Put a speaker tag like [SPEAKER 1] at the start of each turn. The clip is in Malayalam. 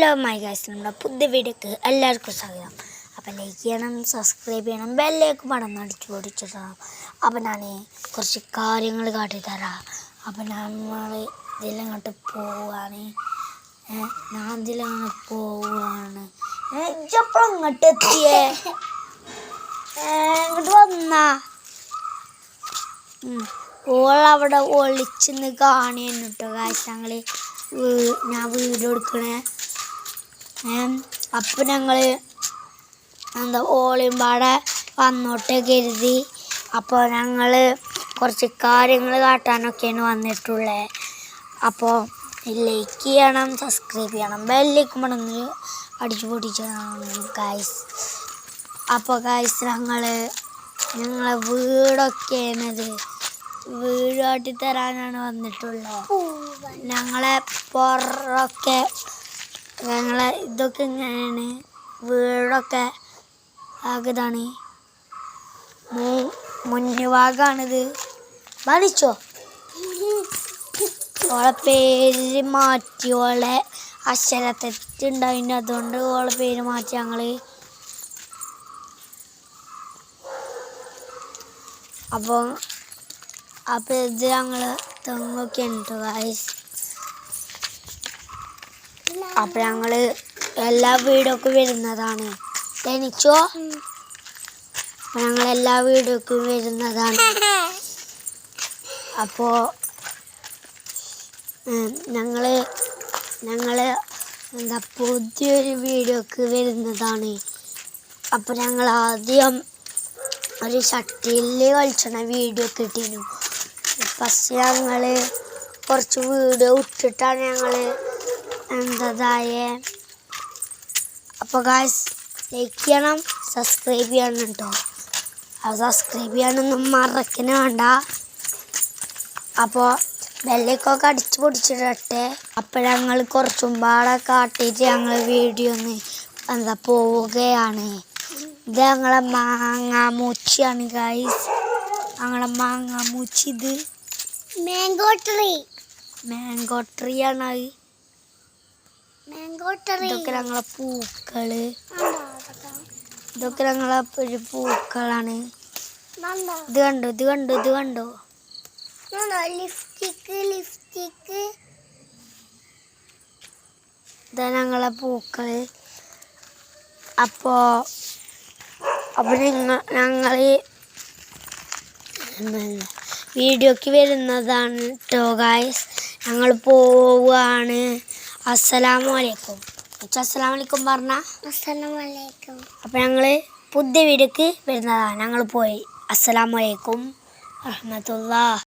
[SPEAKER 1] ഹലോ മൈ ഗൈസ്, നമ്മുടെ പുതിയ വീഡിയോക്ക് എല്ലാവർക്കും സ്വാഗതം. അപ്പം ലൈക്ക് ചെയ്യണം, സബ്സ്ക്രൈബ് ചെയ്യണം, ബെല്ലേക്ക് മടന്ന് അടിച്ചു പൊടിച്ചിടണം. അപ്പം ഞാൻ കുറച്ച് കാര്യങ്ങൾ കാട്ടിത്തരാം. അപ്പം നമ്മൾ ഇതിലങ്ങോട്ട് പോവാണ്. ഞാൻ ഇതിലങ്ങോട്ട് പോവാണ്. ഇപ്പോഴും ഇങ്ങോട്ട് എത്തിയേ, ഇങ്ങോട്ട് വന്നാ ഓളവിടെ ഒളിച്ചെന്ന് കാണിയെന്നു കേട്ടോ ഗൈസ്. ഞാൻ വീഡിയോ എടുക്കണേ. അപ്പം ഞങ്ങൾ ഓളിയും പാടെ വന്നോട്ടെ കരുതി. അപ്പോൾ ഞങ്ങൾ കുറച്ച് കാര്യങ്ങൾ കാട്ടാനൊക്കെയാണ് വന്നിട്ടുള്ളത്. അപ്പോൾ ലൈക്ക് ചെയ്യണം, സബ്സ്ക്രൈബ് ചെയ്യണം, ബെല്ലേക്ക് മടങ്ങി അടിച്ചു പൊട്ടിച്ചതാണ് ഗൈസ്. അപ്പോൾ ഗൈസ് ഞങ്ങളെ വീടൊക്കെയാണിത്. വീട് കാട്ടിത്തരാനാണ് വന്നിട്ടുള്ളത്. ഞങ്ങളെ പുറമൊക്കെ ഇതൊക്കെ ഇങ്ങനെയാണ്. വീടൊക്കെ ആകതാണ്. മുന്നുഭാഗമാണിത്. വലിച്ചോ ഓളെ പേര് മാറ്റി. ഓളെ അക്ഷരത്തെറ്റുണ്ടായിരുന്നു, അതുകൊണ്ട് ഓളെ പേര് മാറ്റി ഞങ്ങൾ. അപ്പോൾ ഇത് ഞങ്ങൾ തെങ്ങൊക്കെ ഉണ്ട് ഗൈസ്. അപ്പം ഞങ്ങൾ എല്ലാ വീടൊക്കെ വരുന്നതാണ്. ധനിച്ചോ? അപ്പം ഞങ്ങൾ എല്ലാ വീടൊക്കെ വരുന്നതാണ്. അപ്പോൾ ഞങ്ങൾ പുതിയൊരു വീടൊക്കെ വരുന്നതാണ്. അപ്പോൾ ഞങ്ങൾ ആദ്യം ഒരു ഷട്ടിൽ കളിച്ചണ വീഡിയോ ഒക്കെ ഇട്ടിരുന്നു. ഫസ്റ്റ് ഞങ്ങൾ കുറച്ച് വീഡിയോ ഇട്ടിട്ടാണ് ഞങ്ങൾ എന്തായേ. അപ്പോൾ ഗൈസ് ലൈക്ക് ചെയ്യണം, സബ്സ്ക്രൈബ് ചെയ്യണം കേട്ടോ. അത് സബ്സ്ക്രൈബ് ചെയ്യാനൊന്നും മറക്കണേ വേണ്ട. അപ്പോൾ ബെല്ലേക്കൊക്കെ അടിച്ച് പൊടിച്ചിടട്ടെ. അപ്പോൾ ഞങ്ങൾ കുറച്ചും പാടെ കാട്ടിയിട്ട് ഞങ്ങൾ വീഡിയോ ഒന്ന് പോവുകയാണ്. ഇത് ഞങ്ങളെ മാങ്ങാമൂച്ചിയാണ് ഗൈസ്. ഞങ്ങളെ മാങ്ങാമൂച്ചി ഇത് മാംഗോ ട്രീ ആണ്. ഇതൊക്കെ ഞങ്ങളെ പൂക്കള്. ഇതൊക്കെ ഞങ്ങളെ ഒരു പൂക്കളാണ്. ഇത് കണ്ടോ ഇതാ ഞങ്ങളെ പൂക്കള്. അപ്പോൾ ഞങ്ങൾ വീഡിയോക്ക് വരുന്നതാണ് കേട്ടോ ഗൈസ്. ഞങ്ങൾ പോവുകയാണ്. അസ്സലാമലൈക്കും. അസ്സലാമലൈക്കും പറഞ്ഞ
[SPEAKER 2] അസ്സലാമലൈക്കും.
[SPEAKER 1] അപ്പം ഞങ്ങൾ പുതിയ വീഡിയോക്ക് വരുന്നതാണ്. ഞങ്ങൾ പോയി. അസ്സലാമലൈക്കും വറഹ്മത്തുള്ളാഹി.